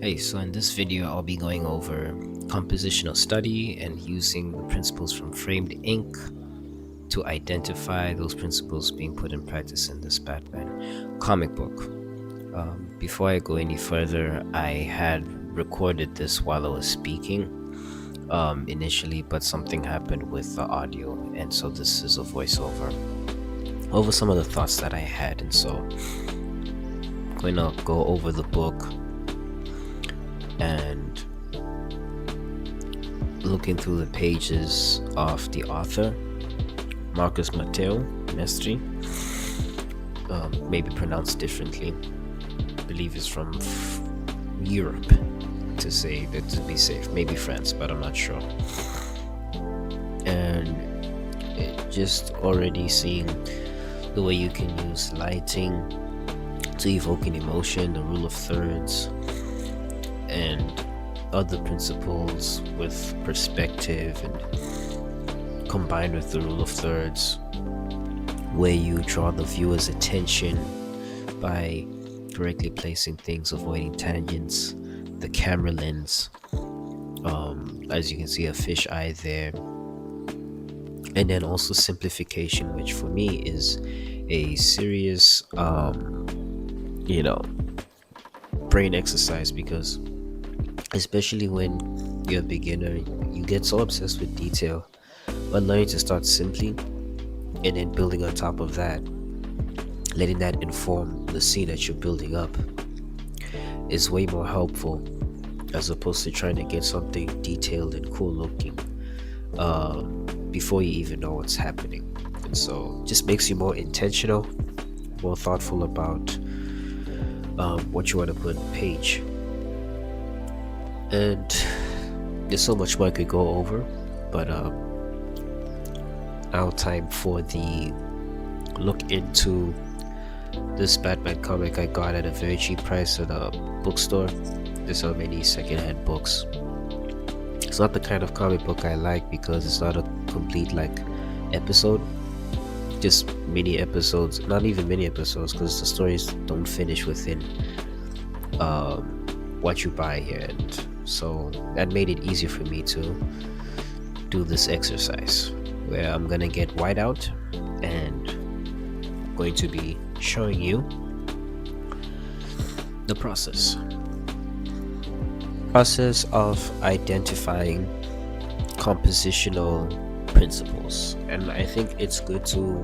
Hey, so in this video, I'll be going over compositional study and using the principles from Framed Ink to identify those principles being put in practice in this Batman comic book. Before I go any further, I had recorded this while I was speaking initially, but something happened with the audio, and so this is a voiceover over some of the thoughts that I had. And so I'm going to go over the book and looking through the pages of the author, Marcus Matteo Mestri, maybe pronounced differently. I believe it's from Europe, to say that, to be safe, maybe France, but I'm not sure. And just already seeing the way you can use lighting to evoke an emotion, the rule of thirds, and other principles with perspective, and combined with the rule of thirds, where you draw the viewer's attention by correctly placing things, avoiding tangents, the camera lens, as you can see, a fish eye there, and then also simplification, which for me is a serious brain exercise, because especially when you're a beginner, you get so obsessed with detail, but learning to start simply and then building on top of that, letting that inform the scene that you're building up, is way more helpful, as opposed to trying to get something detailed and cool looking before you even know what's happening. And so just makes you more intentional, more thoughtful about what you want to put on the page. And there's so much more I could go over, but now time for the look into this Batman comic I got at a very cheap price at a bookstore. There's so many secondhand books. It's not the kind of comic book I like, because it's not a complete episode, just mini episodes. Not even mini episodes, because the stories don't finish within what you buy here, and so that made it easier for me to do this exercise, where I'm gonna get whiteout and going to be showing you the process of identifying compositional principles. And I think it's good to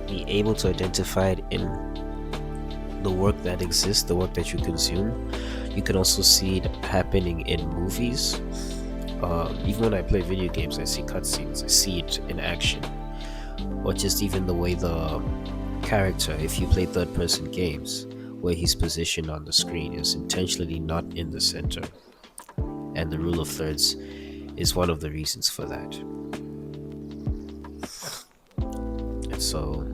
be able to identify it in the work that exists, the work that you consume. You can also see it happening in movies. Even when I play video games, I see cutscenes, I see it in action, or just even the way the character, if you play third-person games, where he's positioned on the screen is intentionally not in the center, and the rule of thirds is one of the reasons for that. And so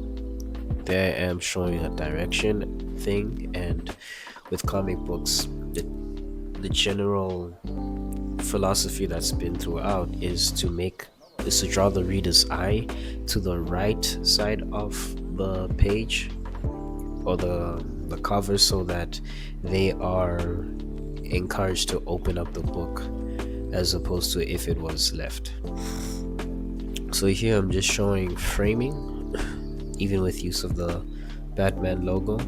there I am showing a direction thing, and with comic books, the general philosophy that's been throughout is to draw the reader's eye to the right side of the page or the cover, so that they are encouraged to open up the book, as opposed to if it was left. So here I'm just showing framing, even with use of the Batman logo,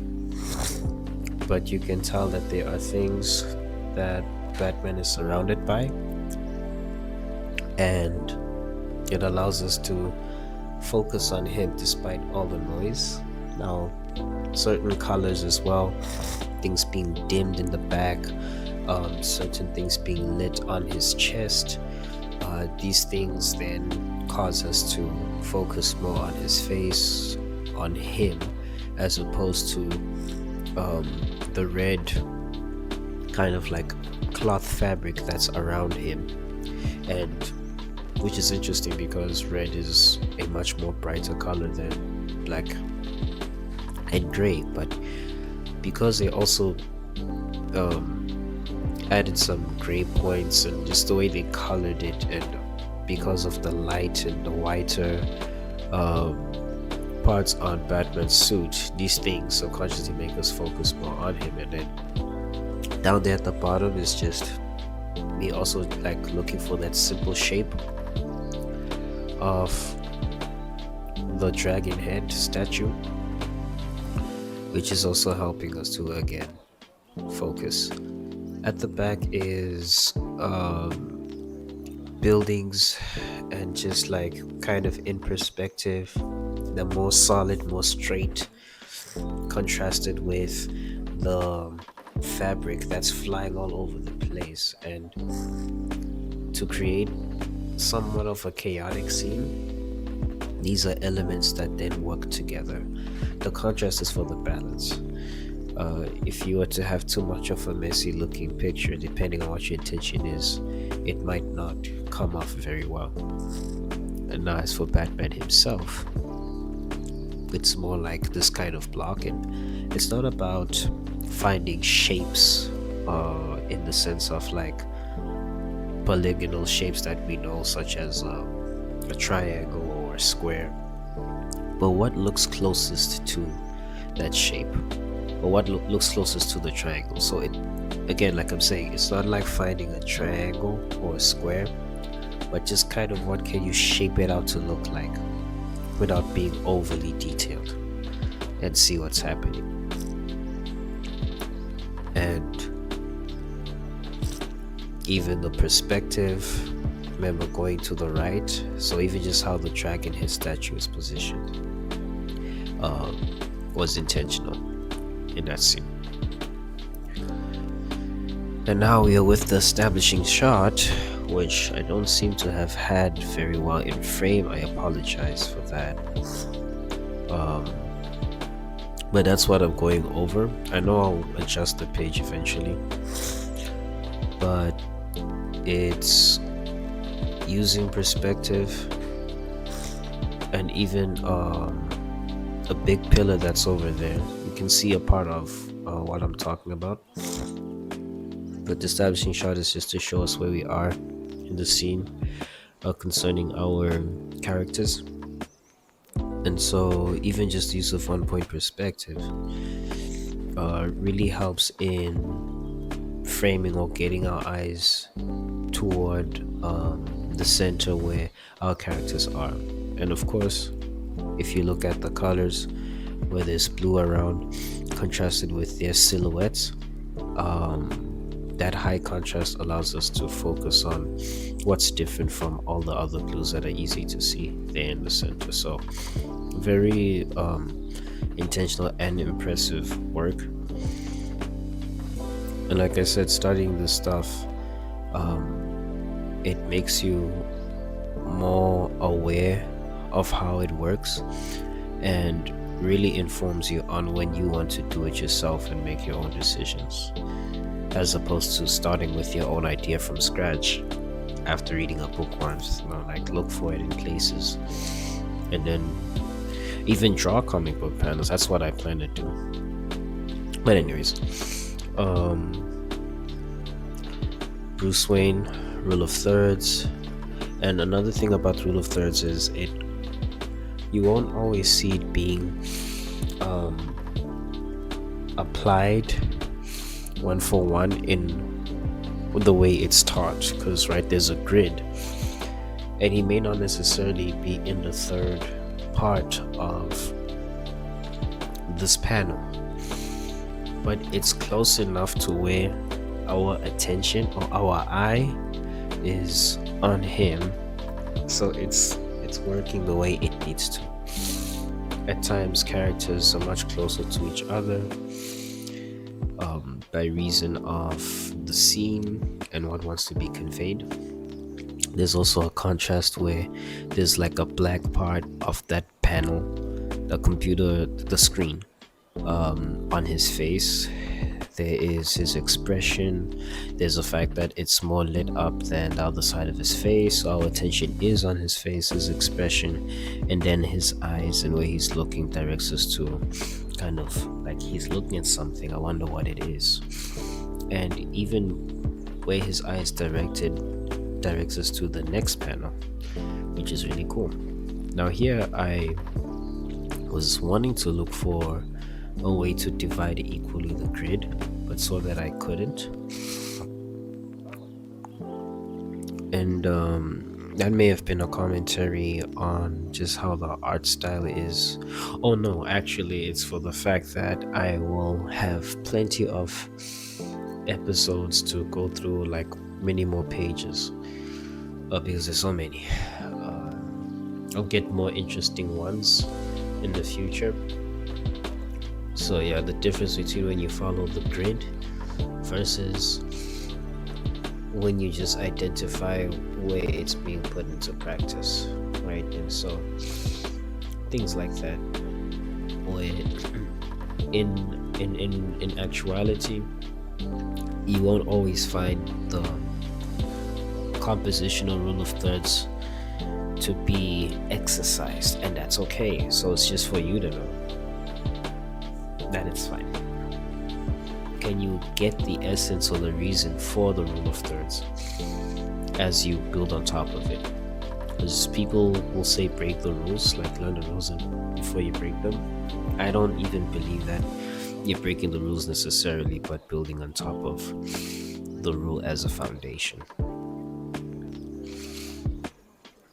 but you can tell that there are things that Batman is surrounded by, and it allows us to focus on him despite all the noise. Now, certain colors as well, things being dimmed in the back, certain things being lit on his chest, these things then cause us to focus more on his face, on him, as opposed to the red kind of cloth fabric that's around him, and which is interesting because red is a much more brighter color than black and gray. But because they also added some gray points, and just the way they colored it, and because of the light and the whiter parts on Batman's suit, these things subconsciously make us focus more on him, and then Down there at the bottom is just me also like looking for that simple shape of the dragon head statue, which is also helping us to again focus. At the back is buildings, and just like kind of in perspective, the more solid, more straight, contrasted with the fabric that's flying all over the place, and to create somewhat of a chaotic scene, these are elements that then work together. The contrast is for the balance. If you were to have too much of a messy looking picture, depending on what your intention is, it might not come off very well. And now, as for Batman himself, it's more like this kind of block, and it's not about finding shapes in the sense of like polygonal shapes that we know, such as a triangle or a square, but what looks closest to that shape, or what looks closest to the triangle. So it, again, like I'm saying, it's not like finding a triangle or a square, but just kind of what can you shape it out to look like without being overly detailed, and see what's happening. And even the perspective, remember, going to the right, so even just how the dragon head statue is positioned was intentional in that scene. And now we are with the establishing shot, which I don't seem to have had very well in frame. I apologize for that. But that's what I'm going over. I know I'll adjust the page eventually, but it's using perspective, and even a big pillar that's over there. You can see a part of what I'm talking about. But the establishing shot is just to show us where we are in the scene concerning our characters. And so even just the use of 1 point perspective really helps in framing or getting our eyes toward the center where our characters are. And of course, if you look at the colors, where there's blue around contrasted with their silhouettes, that high contrast allows us to focus on what's different from all the other blues that are easy to see there in the center. So very intentional and impressive work. And like I said, studying this stuff, it makes you more aware of how it works, and really informs you on when you want to do it yourself and make your own decisions, as opposed to starting with your own idea from scratch after reading a book once. Like look for it in places, and then even draw comic book panels. That's what I plan to do. But anyways, Bruce Wayne, rule of thirds. And another thing about rule of thirds is you won't always see it being applied one for one in the way it's taught, because right, there's a grid, and he may not necessarily be in the third part of this panel, but it's close enough to where our attention or our eye is on him, so it's working the way it needs to. At times characters are much closer to each other by reason of the scene and what wants to be conveyed. There's also a contrast where there's like a black part of that panel, the screen, on his face. There is his expression. There's the fact that it's more lit up than the other side of his face, so our attention is on his face, his expression, and then his eyes and where he's looking directs us to kind of like he's looking at something. I wonder what it is. And even where his eyes directs us to the next panel, which is really cool. Now here I was wanting to look for a way to divide equally the grid, but but so that I couldn't. And that may have been a commentary on just how the art style is. Oh no, actually, it's for the fact that I will have plenty of episodes to go through, like many more pages, because there's so many. Uh, I'll get more interesting ones in the future. So yeah, the difference between when you follow the grid versus when you just identify where it's being put into practice, right? And so things like that, where in actuality, you won't always find the compositional rule of thirds to be exercised, and that's okay. So it's just for you to know that it's fine. Can you get the essence or the reason for the rule of thirds as you build on top of it? Because people will say break the rules, like learn the rules before you break them. I don't even believe that you're breaking the rules necessarily, but building on top of the rule as a foundation.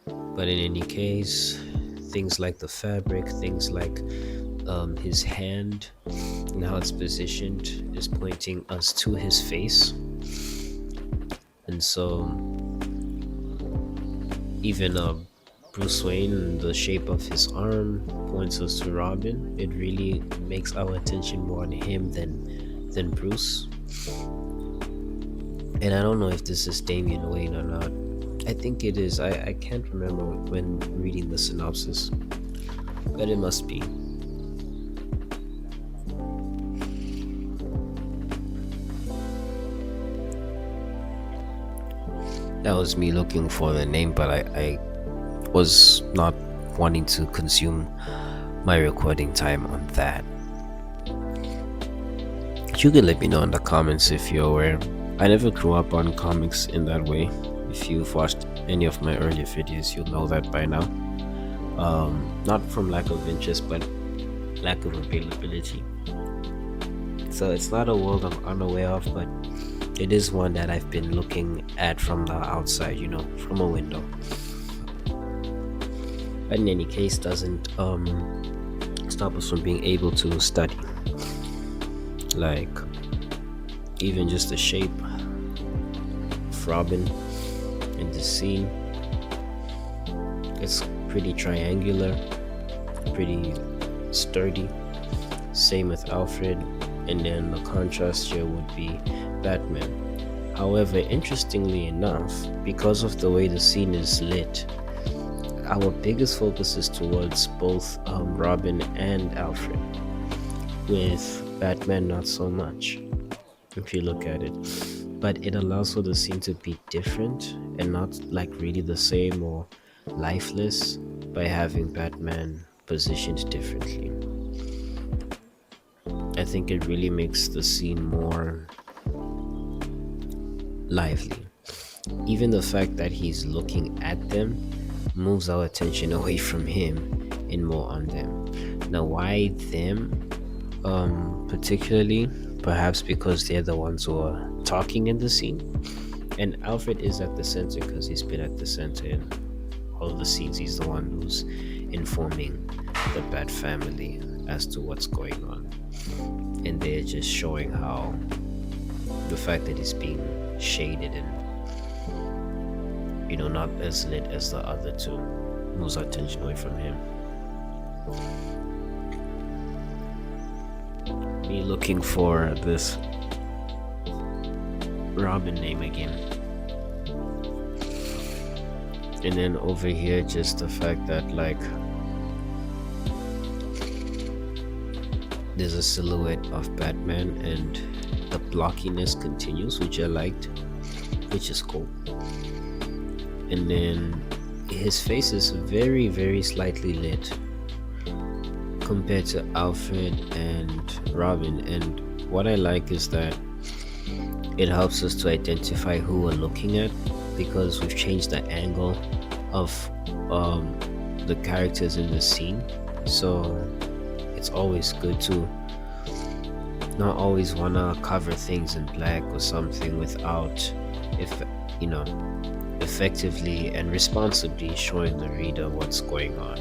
But in any case, things like the fabric, things like his hand and how it's positioned is pointing us to his face. And so even Bruce Wayne, the shape of his arm points us to Robin. It really makes our attention more on him than Bruce. And I don't know if this is Damian Wayne or not. I think it is. I can't remember when reading the synopsis, but it must be. That was me looking for the name, but I was not wanting to consume my recording time on that. You can let me know in the comments if you're aware. I never grew up on comics in that way. If you've watched any of my earlier videos, you'll know that by now. Not from lack of interest, but lack of availability. So it's not a world I'm unaware of, but it is one that I've been looking at from the outside, from a window. But in any case, doesn't stop us from being able to study. Like, even just the shape of Robin in the scene. It's pretty triangular, pretty sturdy. Same with Alfred, and then the contrast here would be Batman. However, interestingly enough, because of the way the scene is lit, our biggest focus is towards both Robin and Alfred, with Batman not so much, if you look at it. But it allows for the scene to be different and not like really the same or lifeless by having Batman positioned differently. I think it really makes the scene more lively. Even the fact that he's looking at them moves our attention away from him and more on them. Now, why them particularly? Perhaps because they're the ones who are talking in the scene, and Alfred is at the center because he's been at the center in all of the scenes. He's the one who's informing the Bat family as to what's going on, and they're just showing how the fact that it's being shaded and not as lit as the other two moves our attention away from him. Me looking for this Robin name again, and then over here just the fact that like there's a silhouette of Batman and the blockiness continues, which I liked, which is cool. And then his face is very, very slightly lit compared to Alfred and Robin. And what I like is that it helps us to identify who we're looking at, because we've changed the angle of the characters in the scene. So it's always good to not always wanna cover things in black or something without, if you know, effectively and responsibly showing the reader what's going on.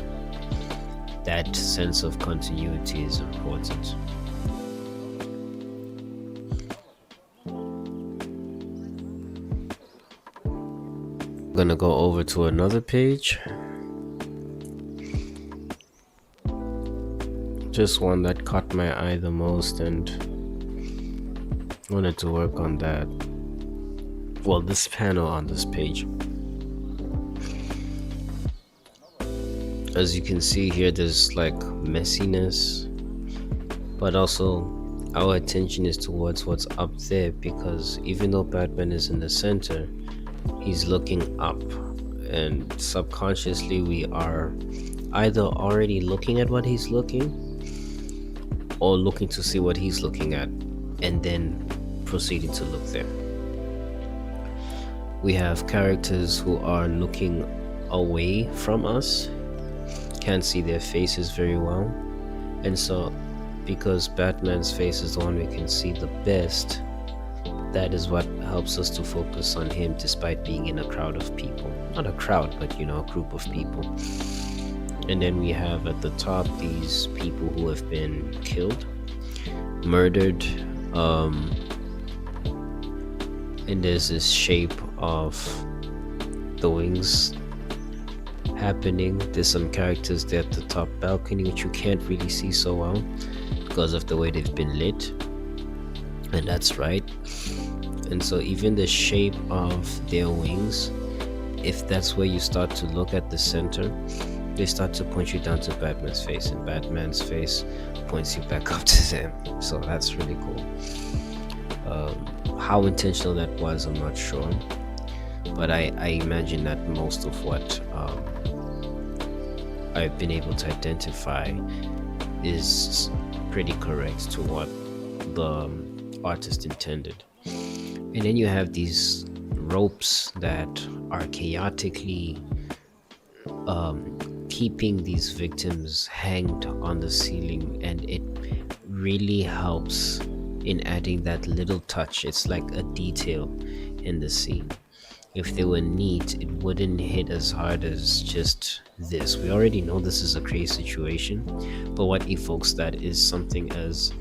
That sense of continuity is important. I'm gonna go over to another page, just one that caught my eye the most and wanted to work on that. Well, this panel on this page. As you can see here, there's like messiness, but also our attention is towards what's up there, because even though Batman is in the center, he's looking up, and subconsciously we are either already looking at what he's looking or looking to see what he's looking at and then proceeding to look there. We have characters who are looking away from us, can't see their faces very well, and so because Batman's face is the one we can see the best, that is what helps us to focus on him despite being in a crowd of people. Not a crowd, but a group of people. And then we have at the top these people who have been killed, murdered, and there's this shape of the wings happening. There's some characters there at the top balcony which you can't really see so well because of the way they've been lit, and that's right. And so even the shape of their wings, if that's where you start to look at the center, they start to point you down to Batman's face, and Batman's face points you back up to them. So that's really cool. How intentional that was, I'm not sure, but I imagine that most of what I've been able to identify is pretty correct to what the artist intended. And then you have these ropes that are chaotically keeping these victims hanged on the ceiling, and it really helps in adding that little touch. It's like a detail in the scene. If they were neat, it wouldn't hit as hard as just this. We already know this is a crazy situation, but what evokes that is something as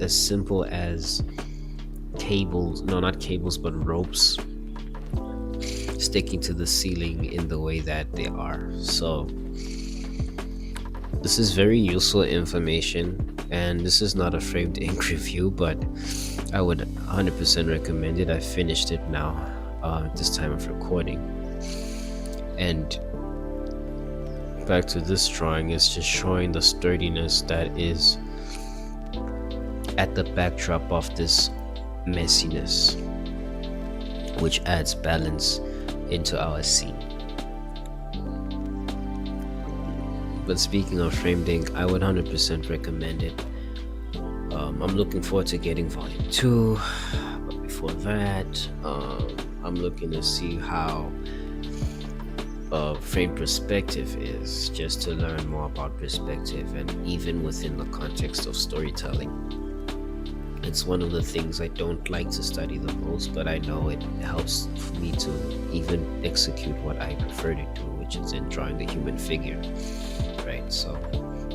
simple as cables, no, not cables, but ropes sticking to the ceiling in the way that they are. So this is very useful information, and this is not a framed ink review, but I would 100% recommend it. I finished it now at this time of recording. And back to this drawing, is just showing the sturdiness that is at the backdrop of this messiness, which adds balance into our scene. But speaking of framed ink, I would 100% recommend it. I'm looking forward to getting volume 2, but before that, I'm looking to see how frame perspective is, just to learn more about perspective, and even within the context of storytelling. It's one of the things I don't like to study the most, but I know it helps me to even execute what I prefer to do, which is in drawing the human figure, right? So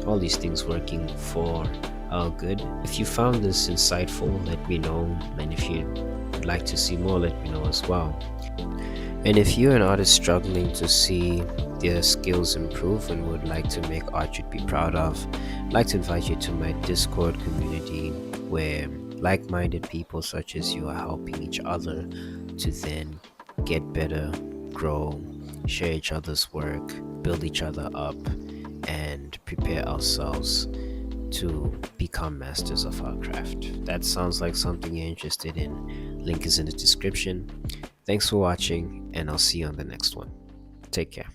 all these things working for our good. If you found this insightful, let me know, and if you'd like to see more, let me know as well. And if you're an artist struggling to see their skills improve and would like to make art you'd be proud of, I'd like to invite you to my Discord community, where like-minded people such as you are helping each other to then get better, grow, share each other's work, build each other up, and prepare ourselves to become masters of our craft. That sounds like something you're interested in. Link is in the description. Thanks for watching, and I'll see you on the next one. Take care.